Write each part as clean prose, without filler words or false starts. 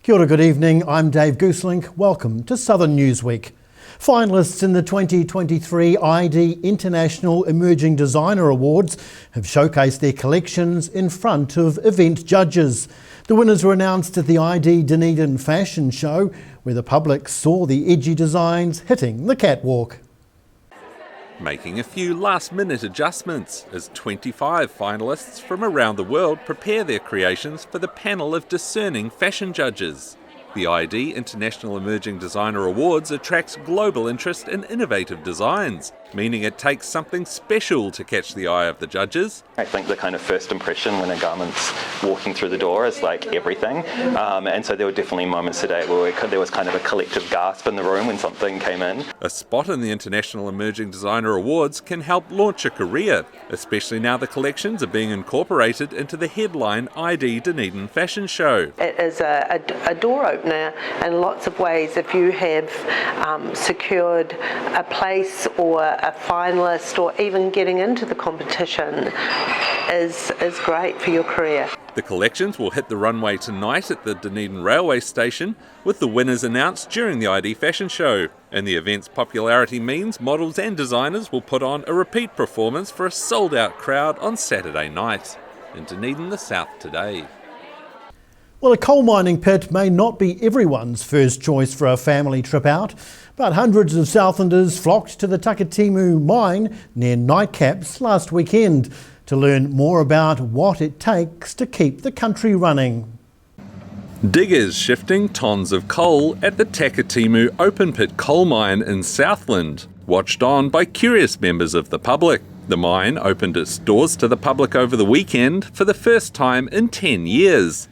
Kia ora, good evening. I'm Dave Gooselink. Welcome to Southern Newsweek. Finalists in the 2023 ID International Emerging Designer Awards have showcased their collections in front of event judges. The winners were announced at the ID Dunedin fashion show, where the public saw the edgy designs hitting the catwalk. Making a few last-minute adjustments as 25 finalists from around the world prepare their creations for the panel of discerning fashion judges. The ID International Emerging Designer Awards attracts global interest in innovative designs, meaning it takes something special to catch the eye of the judges. I think the kind of first impression when a garment's walking through the door is like everything, and so there were definitely moments today where there was kind of a collective gasp in the room when something came in. A spot in the International Emerging Designer Awards can help launch a career, especially now the collections are being incorporated into the headline ID Dunedin fashion show. It is a door opener in lots of ways. If you have secured a place or a finalist or even getting into the competition is great for your career. The collections will hit the runway tonight at the Dunedin railway station, with the winners announced during the ID fashion show. And the event's popularity means models and designers will put on a repeat performance for a sold-out crowd on Saturday night. In Dunedin, the South today. Well, a coal mining pit may not be everyone's first choice for a family trip out, but hundreds of Southlanders flocked to the Takatimu mine near Nightcaps last weekend to learn more about what it takes to keep the country running. Diggers shifting tons of coal at the Takatimu open pit coal mine in Southland, watched on by curious members of the public. The mine opened its doors to the public over the weekend for the first time in 10 years.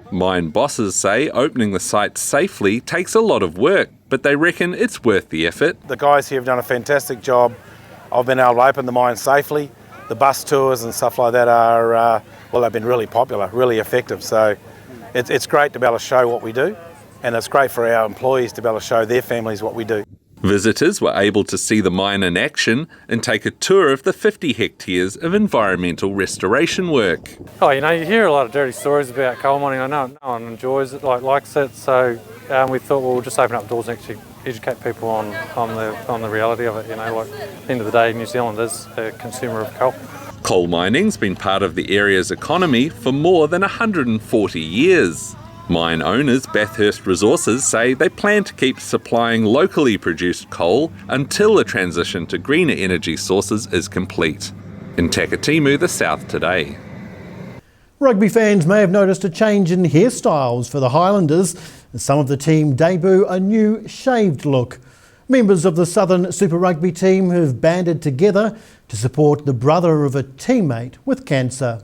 Mine bosses say opening the site safely takes a lot of work, but they reckon it's worth the effort. The guys here have done a fantastic job. I've been able to open the mine safely. The bus tours and stuff like that are, they've been really popular, really effective. So it's great to be able to show what we do, and it's great for our employees to be able to show their families what we do. Visitors were able to see the mine in action and take a tour of the 50 hectares of environmental restoration work. Oh, you hear a lot of dirty stories about coal mining. I know no one enjoys it, likes it, so we thought we'll just open up doors and actually educate people on the reality of it. At the end of the day, New Zealand is a consumer of coal. Coal mining's been part of the area's economy for more than 140 years. Mine owners Bathurst Resources say they plan to keep supplying locally produced coal until a transition to greener energy sources is complete. In Takatimu, the South today. Rugby fans may have noticed a change in hairstyles for the Highlanders as some of the team debut a new shaved look. Members of the Southern Super Rugby team have banded together to support the brother of a teammate with cancer.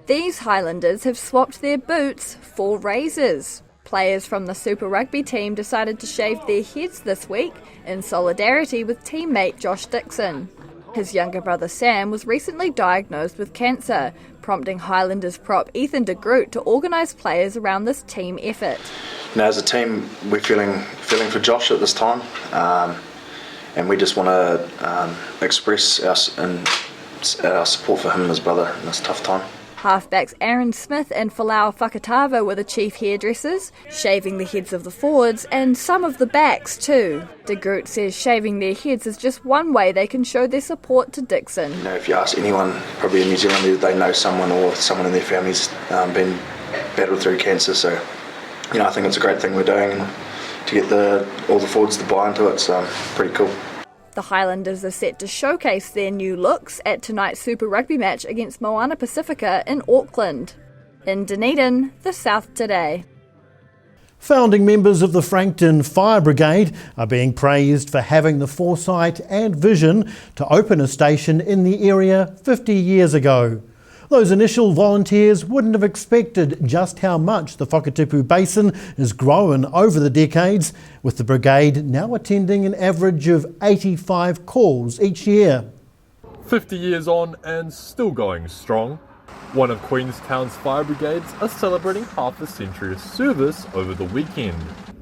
These Highlanders have swapped their boots for razors. Players from the Super Rugby team decided to shave their heads this week in solidarity with teammate Josh Dixon. His younger brother Sam was recently diagnosed with cancer, prompting Highlanders prop Ethan de Groot to organise players around this team effort. Now, as a team, we're feeling for Josh at this time, and we just want to express our support for him and his brother in this tough time. Halfbacks Aaron Smith and Folau Fakatava were the chief hairdressers, shaving the heads of the forwards and some of the backs too. De Groot says shaving their heads is just one way they can show their support to Dixon. If you ask anyone, probably in New Zealand, they know someone or someone in their family's been battled through cancer. So, I think it's a great thing we're doing, and to get all the forwards to buy into it, so pretty cool. The Highlanders are set to showcase their new looks at tonight's Super Rugby match against Moana Pacifica in Auckland. In Dunedin, the South today. Founding members of the Frankton Fire Brigade are being praised for having the foresight and vision to open a station in the area 50 years ago. Those initial volunteers wouldn't have expected just how much the Whakatipu Basin has grown over the decades, with the brigade now attending an average of 85 calls each year. 50 years on and still going strong. One of Queenstown's fire brigades are celebrating half a century of service over the weekend.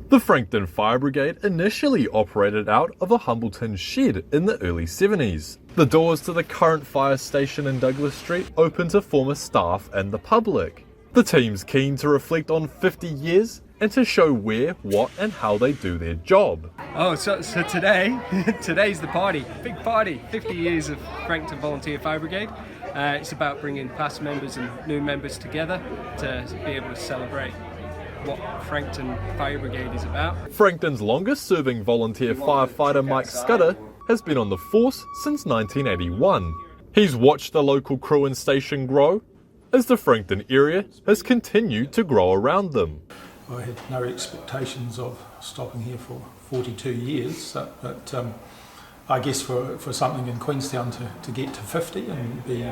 The Frankton Fire Brigade initially operated out of a Humbleton shed in the early 70s. The doors to the current fire station in Douglas Street open to former staff and the public. The team's keen to reflect on 50 years and to show where, what and how they do their job. Oh, so today's the party, big party, 50 years of Frankton Volunteer Fire Brigade. It's about bringing past members and new members together to be able to celebrate what Frankton Fire Brigade is about. Frankton's longest serving volunteer firefighter Mike Scudder has been on the force since 1981. He's watched the local crew and station grow as the Frankton area has continued to grow around them. I had no expectations of stopping here for 42 years, but I guess for something in Queenstown to get to 50 and be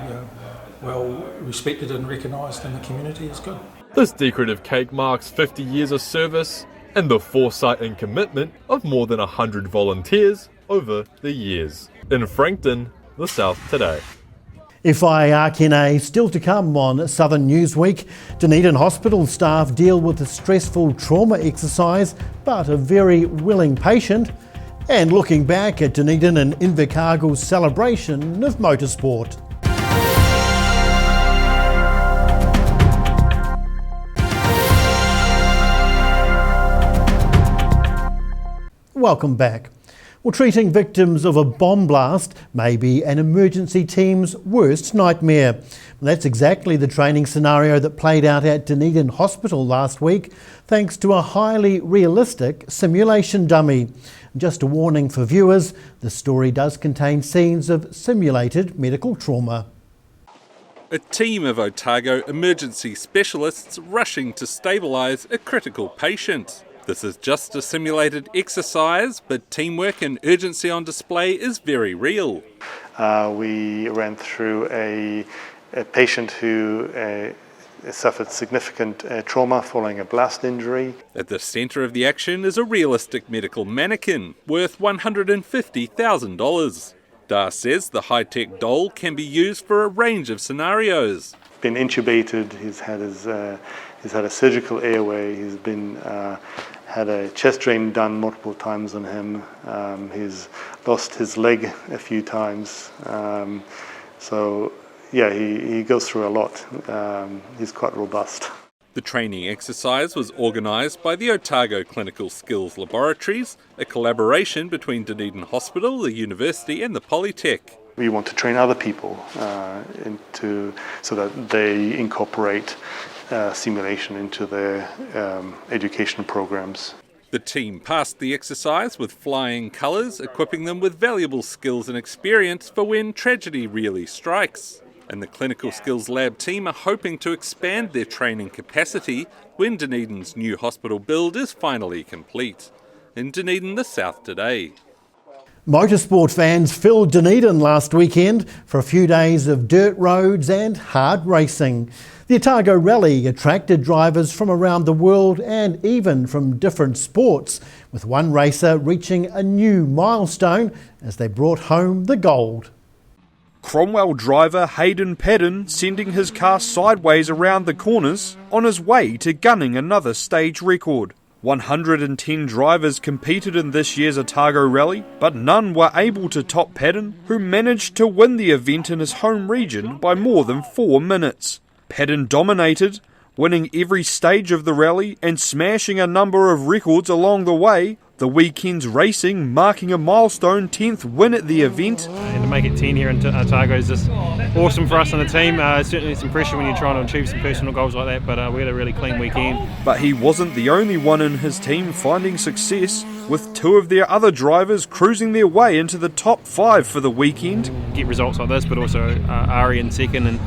well respected and recognised in the community is good. This decorative cake marks 50 years of service and the foresight and commitment of more than 100 volunteers over the years. In Frankton, the South Today. FIRKNA still to come on Southern Newsweek. Dunedin Hospital staff deal with a stressful trauma exercise, but a very willing patient. And looking back at Dunedin and Invercargill's celebration of motorsport. Welcome back. Well, treating victims of a bomb blast may be an emergency team's worst nightmare. That's exactly the training scenario that played out at Dunedin Hospital last week, thanks to a highly realistic simulation dummy. Just a warning for viewers, the story does contain scenes of simulated medical trauma. A team of Otago emergency specialists rushing to stabilise a critical patient. This is just a simulated exercise, but teamwork and urgency on display is very real. We ran through a patient who suffered significant trauma following a blast injury. At the centre of the action is a realistic medical mannequin worth $150,000. Dar says the high-tech doll can be used for a range of scenarios. Been intubated, he's had a surgical airway, he's been had a chest drain done multiple times on him, he's lost his leg a few times, so yeah, he goes through a lot. He's quite robust. The training exercise was organised by the Otago Clinical Skills Laboratories, a collaboration between Dunedin Hospital, the University and the Polytech. We want to train other people so that they incorporate simulation into their education programs. The team passed the exercise with flying colours, equipping them with valuable skills and experience for when tragedy really strikes. And the Clinical Skills Lab team are hoping to expand their training capacity when Dunedin's new hospital build is finally complete. In Dunedin, the South Today. Motorsport fans filled Dunedin last weekend for a few days of dirt roads and hard racing. The Otago Rally attracted drivers from around the world and even from different sports, with one racer reaching a new milestone as they brought home the gold. Cromwell driver Hayden Paddon sending his car sideways around the corners on his way to gunning another stage record. 110 drivers competed in this year's Otago Rally, but none were able to top Paddon, who managed to win the event in his home region by more than 4 minutes. Paddon dominated, winning every stage of the rally and smashing a number of records along the way. The weekend's racing marking a milestone 10th win at the event. And to make it 10 here in Otago is just awesome for us on the team. Certainly some pressure when you're trying to achieve some personal goals like that, but we had a really clean weekend. But he wasn't the only one in his team finding success, with 2 of their other drivers cruising their way into the top 5 for the weekend. Get results like this, but also Ari in second and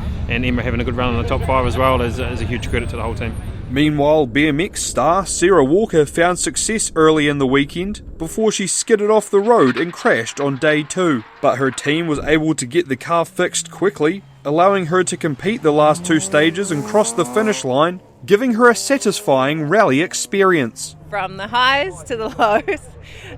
Emma having a good run in the top 5 as well is a huge credit to the whole team. Meanwhile, BMX star Sarah Walker found success early in the weekend before she skidded off the road and crashed on day 2. But her team was able to get the car fixed quickly, allowing her to compete the last 2 stages and cross the finish line, giving her a satisfying rally experience. From the highs to the lows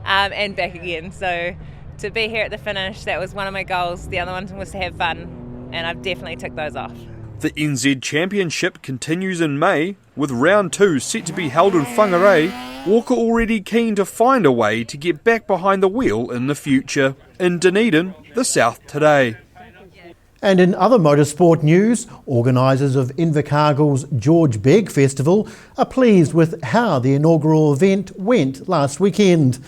and back again. So to be here at the finish, that was one of my goals. The other one was to have fun, and I've definitely ticked those off. The NZ Championship continues in May, with round 2 set to be held in Whangarei. Walker already keen to find a way to get back behind the wheel in the future. In Dunedin, the South Today. And in other motorsport news, organisers of Invercargill's George Begg Festival are pleased with how the inaugural event went last weekend.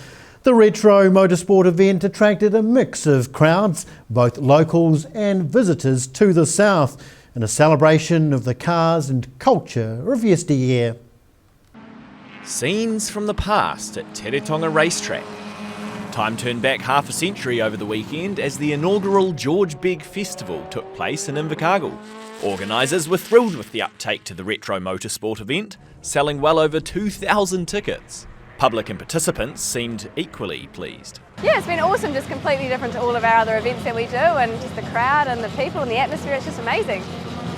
The retro motorsport event attracted a mix of crowds, both locals and visitors to the south, in a celebration of the cars and culture of yesteryear. Scenes from the past at Teretonga Racetrack. Time turned back half a century over the weekend as the inaugural George Begg Festival took place in Invercargill. Organisers were thrilled with the uptake to the retro motorsport event, selling well over 2,000 tickets. Public and participants seemed equally pleased. Yeah, it's been awesome, just completely different to all of our other events that we do, and just the crowd and the people and the atmosphere, it's just amazing.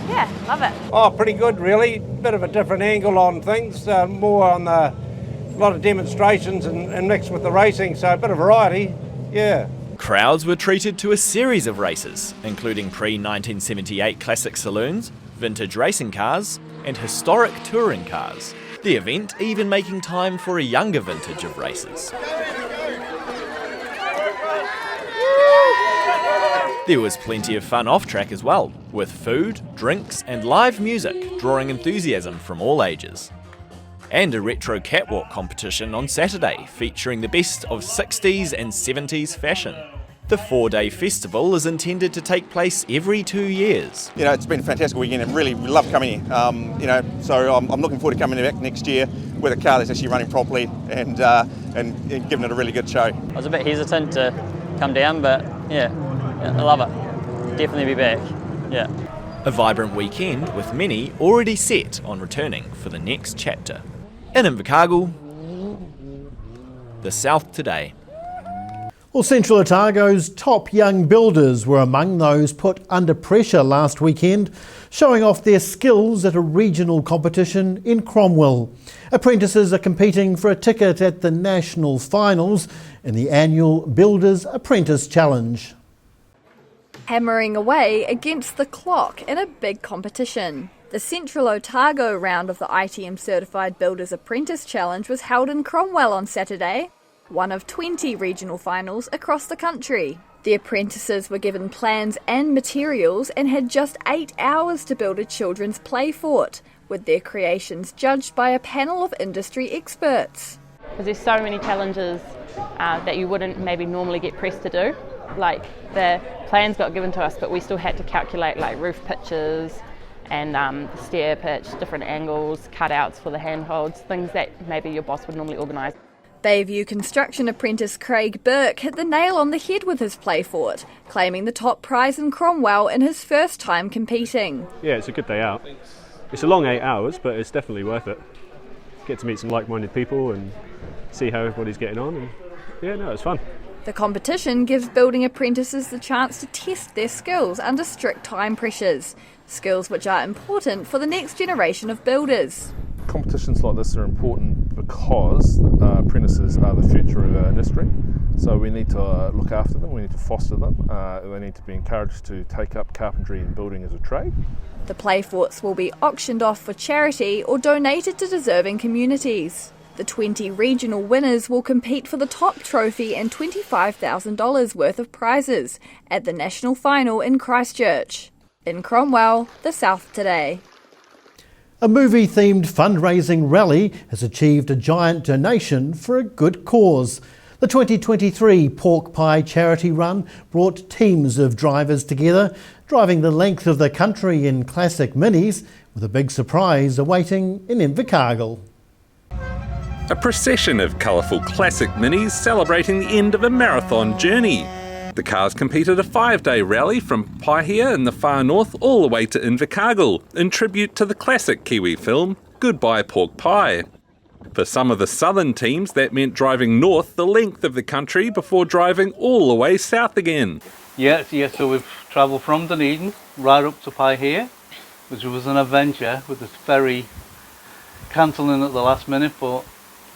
Yeah, love it. Oh, pretty good really. Bit of a different angle on things, more on the lot of demonstrations and mixed with the racing, so a bit of variety, yeah. Crowds were treated to a series of races, including pre-1978 classic saloons, vintage racing cars, and historic touring cars. The event even making time for a younger vintage of races. There was plenty of fun off-track as well, with food, drinks, and live music drawing enthusiasm from all ages. And a retro catwalk competition on Saturday featuring the best of 60s and 70s fashion. The 4-day festival is intended to take place every 2 years. You know, it's been a fantastic weekend and really we love coming here. So I'm looking forward to coming back next year with a car that's actually running properly and giving it a really good show. I was a bit hesitant to come down, but yeah, I love it. Definitely be back, yeah. A vibrant weekend with many already set on returning for the next chapter. In Invercargill, the South today. Well, Central Otago's top young builders were among those put under pressure last weekend, showing off their skills at a regional competition in Cromwell. Apprentices are competing for a ticket at the national finals in the annual Builders Apprentice Challenge. Hammering away against the clock in a big competition. The Central Otago round of the ITM Certified Builders Apprentice Challenge was held in Cromwell on Saturday, one of 20 regional finals across the country. The apprentices were given plans and materials and had just 8 hours to build a children's play fort, with their creations judged by a panel of industry experts. Because there's so many challenges that you wouldn't maybe normally get pressed to do. Like the plans got given to us, but we still had to calculate like roof pitches and the stair pitch, different angles, cutouts for the handholds, things that maybe your boss would normally organise. Bayview construction apprentice Craig Burke hit the nail on the head with his play fort, claiming the top prize in Cromwell in his first time competing. Yeah, it's a good day out. It's a long 8 hours, but it's definitely worth it. Get to meet some like-minded people and see how everybody's getting on. And yeah, no, it's fun. The competition gives building apprentices the chance to test their skills under strict time pressures, skills which are important for the next generation of builders. Competitions like this are important because apprentices are the future of our industry, so we need to look after them, we need to foster them, they need to be encouraged to take up carpentry and building as a trade. The play forts will be auctioned off for charity or donated to deserving communities. The 20 regional winners will compete for the top trophy and $25,000 worth of prizes at the national final in Christchurch. In Cromwell, the South today. A movie-themed fundraising rally has achieved a giant donation for a good cause. The 2023 Pork Pie Charity Run brought teams of drivers together, driving the length of the country in classic minis, with a big surprise awaiting in Invercargill. A procession of colourful classic minis celebrating the end of a marathon journey. The cars competed a 5-day rally from Paihia in the far north all the way to Invercargill in tribute to the classic Kiwi film Goodbye Pork Pie. For some of the southern teams, that meant driving north the length of the country before driving all the way south again. Yes, so we've travelled from Dunedin right up to Paihia, which was an adventure with this ferry cancelling at the last minute, but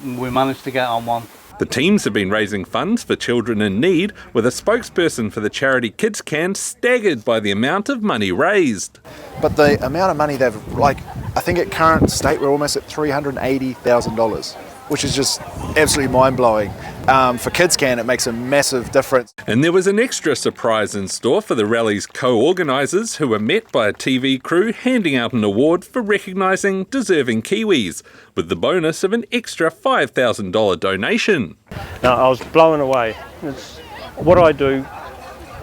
we managed to get on one. The teams have been raising funds for children in need, with a spokesperson for the charity Kids Can staggered by the amount of money raised. But the amount of money they've, I think at current state we're almost at $380,000, which is just absolutely mind-blowing. for KidsCan, it makes a massive difference. And there was an extra surprise in store for the rally's co-organisers, who were met by a TV crew handing out an award for recognising deserving Kiwis, with the bonus of an extra $5,000 donation. No, I was blown away. It's what I do,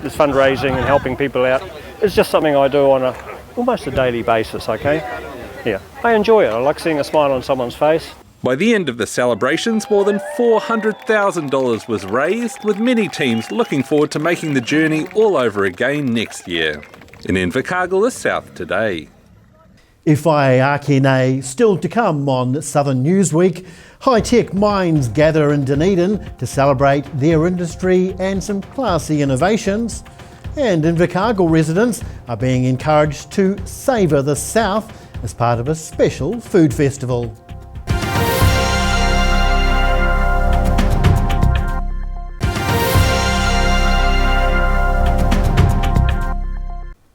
is fundraising and helping people out. It's just something I do on almost a daily basis, okay? Yeah, I enjoy it. I like seeing a smile on someone's face. By the end of the celebrations, more than $400,000 was raised, with many teams looking forward to making the journey all over again next year. In Invercargill, the South Today. Whai ake nei, still to come on Southern Newsweek. High-tech minds gather in Dunedin to celebrate their industry and some classy innovations. And Invercargill residents are being encouraged to savour the South as part of a special food festival.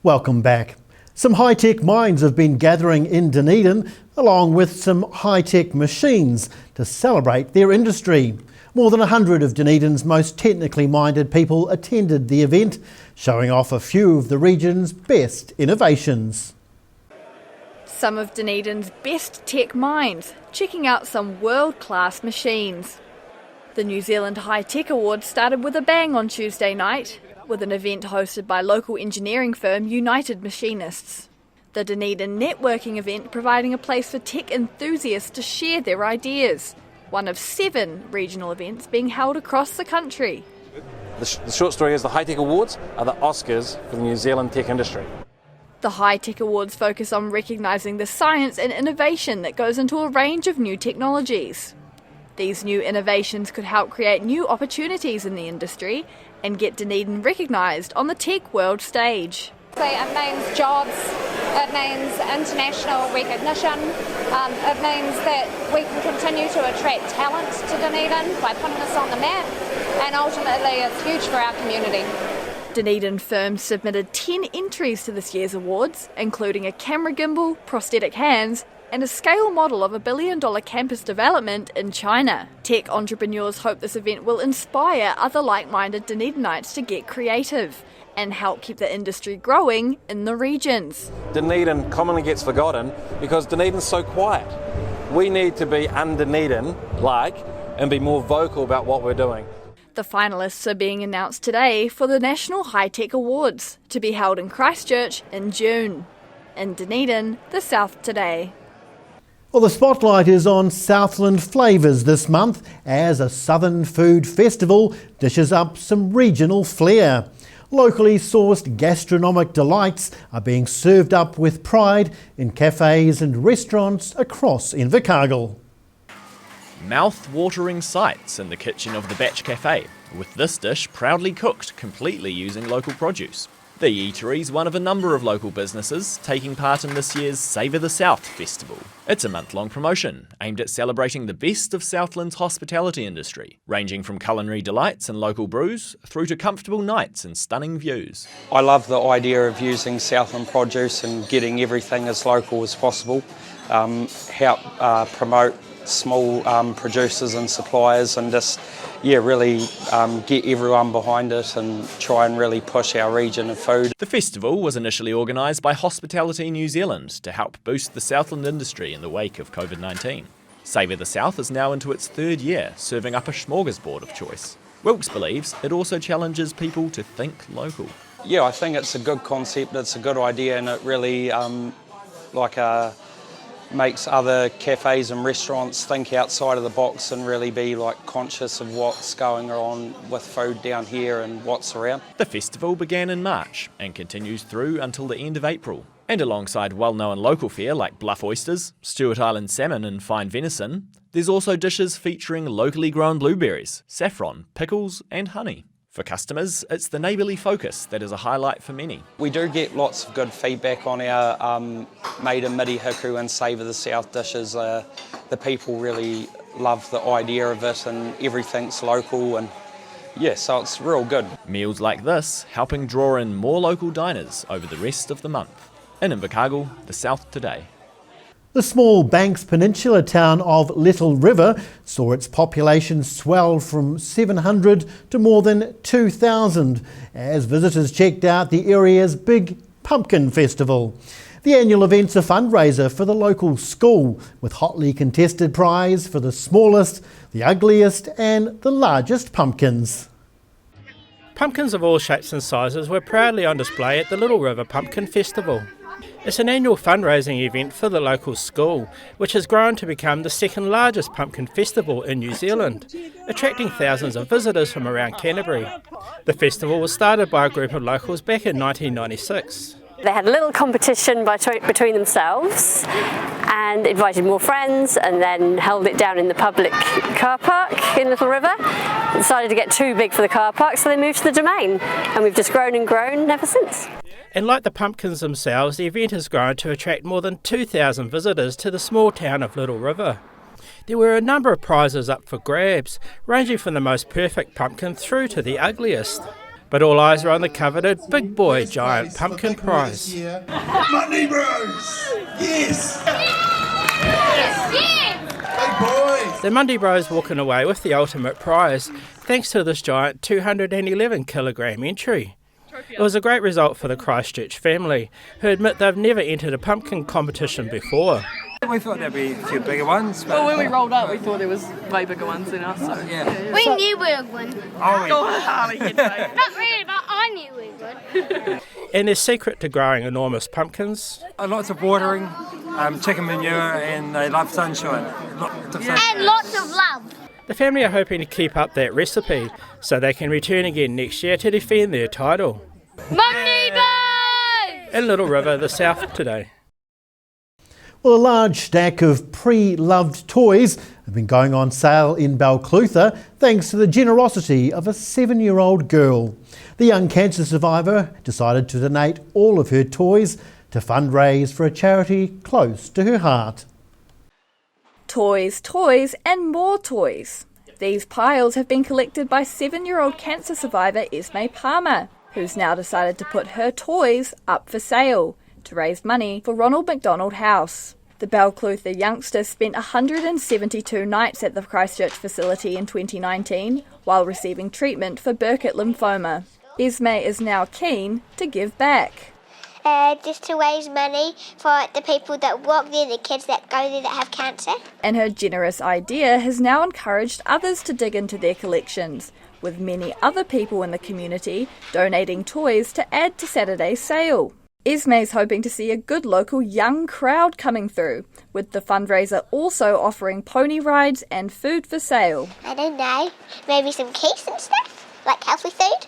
Welcome back. Some high-tech minds have been gathering in Dunedin, along with some high-tech machines, to celebrate their industry. More than 100 of Dunedin's most technically minded people attended the event, showing off a few of the region's best innovations. Some of Dunedin's best tech minds, checking out some world-class machines. The New Zealand High Tech Awards started with a bang on Tuesday night, with an event hosted by local engineering firm United Machinists. The Dunedin networking event providing a place for tech enthusiasts to share their ideas, one of 7 regional events being held across the country. The short story is the High Tech Awards are the Oscars for the New Zealand tech industry. The High Tech Awards focus on recognising the science and innovation that goes into a range of new technologies. These new innovations could help create new opportunities in the industry and get Dunedin recognised on the tech world stage. It means jobs, it means international recognition, it means that we can continue to attract talent to Dunedin by putting us on the map, and ultimately it's huge for our community. Dunedin firms submitted 10 entries to this year's awards, including a camera gimbal, prosthetic hands, and a scale model of $1 billion campus development in China. Tech entrepreneurs hope this event will inspire other like-minded Dunedinites to get creative and help keep the industry growing in the regions. Dunedin commonly gets forgotten because Dunedin's so quiet. We need to be un-Dunedin-like and be more vocal about what we're doing. The finalists are being announced today for the National High Tech Awards, to be held in Christchurch in June. In Dunedin, the South Today. Well, the spotlight is on Southland flavours this month as a Southern food festival dishes up some regional flair. Locally sourced gastronomic delights are being served up with pride in cafes and restaurants across Invercargill. Mouth-watering sights in the kitchen of the Batch Cafe, with this dish proudly cooked completely using local produce. The eatery's one of a number of local businesses taking part in this year's Savour the South festival. It's a month-long promotion aimed at celebrating the best of Southland's hospitality industry, ranging from culinary delights and local brews through to comfortable nights and stunning views. I love the idea of using Southland produce and getting everything as local as possible, help promote small producers and suppliers, and just really get everyone behind it and try and really push our region of food. The festival was initially organised by Hospitality New Zealand to help boost the Southland industry in the wake of COVID-19. Savour the South is now into its 3rd year, serving up a smorgasbord of choice. Wilkes believes it also challenges people to think local. Yeah, I think it's a good concept, it's a good idea, and it really makes other cafes and restaurants think outside of the box and really be conscious of what's going on with food down here and what's around. The festival began in March and continues through until the end of April. And alongside well-known local fare like bluff oysters, Stewart Island salmon and fine venison, there's also dishes featuring locally grown blueberries, saffron, pickles and honey. For customers, it's the neighbourly focus that is a highlight for many. We do get lots of good feedback on our made in Mirihiku and Savour the South dishes. The people really love the idea of it and everything's local, and so it's real good. Meals like this helping draw in more local diners over the rest of the month. In Invercargill, the South Today. The small Banks Peninsula town of Little River saw its population swell from 700 to more than 2,000 as visitors checked out the area's big pumpkin festival. The annual event's a fundraiser for the local school with hotly contested prize for the smallest, the ugliest and the largest pumpkins. Pumpkins of all shapes and sizes were proudly on display at the Little River Pumpkin Festival. It's an annual fundraising event for the local school, which has grown to become the second largest pumpkin festival in New Zealand, attracting thousands of visitors from around Canterbury. The festival was started by a group of locals back in 1996. They had a little competition between themselves and invited more friends and then held it down in the public car park in Little River. It decided to get too big for the car park, so they moved to the Domain, and we've just grown and grown ever since. And like the pumpkins themselves, the event has grown to attract more than 2,000 visitors to the small town of Little River. There were a number of prizes up for grabs, ranging from the most perfect pumpkin through to the ugliest. But all eyes are on the coveted Big Boy Giant Pumpkin Prize. Money Bros! Yes! Yes! Yes! Big boys! The Mundy Bros walking away with the ultimate prize, thanks to this giant 211 kilogram entry. It was a great result for the Christchurch family, who admit they've never entered a pumpkin competition before. We thought there'd be a few bigger ones. Well, when we rolled up, we thought there was way bigger ones than us. So. Yeah. We knew we would win. Harley did say. Not really, but I knew we would. And their secret to growing enormous pumpkins? Lots of watering, chicken manure, and they love sunshine. Lots of sunshine. And lots of love. The family are hoping to keep up that recipe so they can return again next year to defend their title. Money Bros! In Little River, the South today. Well, a large stack of pre-loved toys have been going on sale in Balclutha thanks to the generosity of a 7-year-old girl. The young cancer survivor decided to donate all of her toys to fundraise for a charity close to her heart. Toys, toys and more toys. These piles have been collected by 7-year-old cancer survivor Esme Palmer, who's now decided to put her toys up for sale to raise money for Ronald McDonald House. The Balclutha youngster spent 172 nights at the Christchurch facility in 2019 while receiving treatment for Burkitt lymphoma. Esme is now keen to give back. Just to raise money for the people that work there, the kids that go there that have cancer. And her generous idea has now encouraged others to dig into their collections, with many other people in the community donating toys to add to Saturday's sale. Esme's hoping to see a good local young crowd coming through, with the fundraiser also offering pony rides and food for sale. I don't know, maybe some cakes and stuff, like healthy food.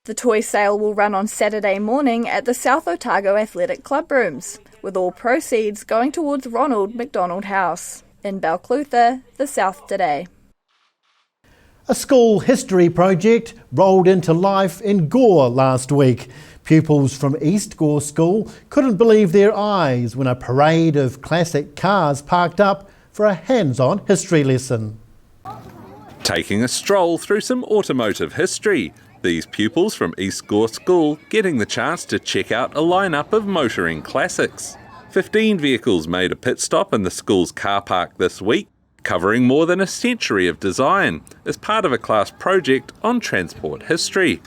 The toy sale will run on Saturday morning at the South Otago Athletic Club rooms, with all proceeds going towards Ronald McDonald House. In Balclutha, the South today. A school history project rolled into life in Gore last week. Pupils from East Gore School couldn't believe their eyes when a parade of classic cars parked up for a hands-on history lesson. Taking a stroll through some automotive history, these pupils from East Gore School getting the chance to check out a lineup of motoring classics. 15 vehicles made a pit stop in the school's car park this week, covering more than a century of design as part of a class project on transport history.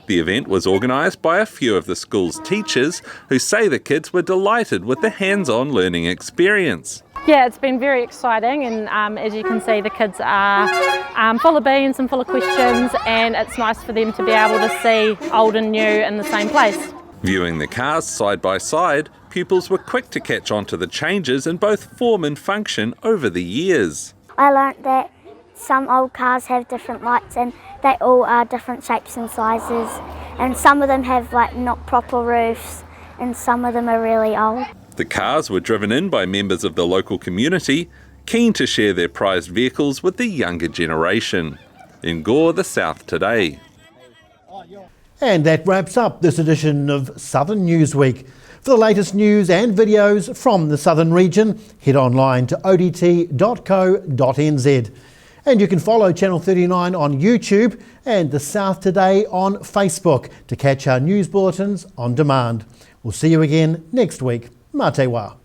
The event was organised by a few of the school's teachers who say the kids were delighted with the hands-on learning experience. Yeah, it's been very exciting, and as you can see, the kids are full of beans and full of questions, and it's nice for them to be able to see old and new in the same place. Viewing the cars side by side, pupils were quick to catch on to the changes in both form and function over the years. I learnt that some old cars have different lights and they all are different shapes and sizes, and some of them have not proper roofs and some of them are really old. The cars were driven in by members of the local community, keen to share their prized vehicles with the younger generation. In Gore, the South today. And that wraps up this edition of Southern Newsweek. For the latest news and videos from the Southern region, head online to odt.co.nz. And you can follow Channel 39 on YouTube and The South Today on Facebook to catch our news bulletins on demand. We'll see you again next week. Mā te wā.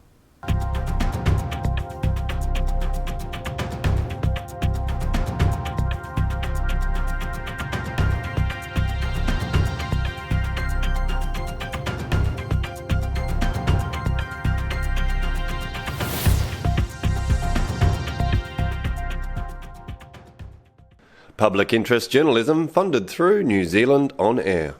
Public interest journalism funded through New Zealand On Air.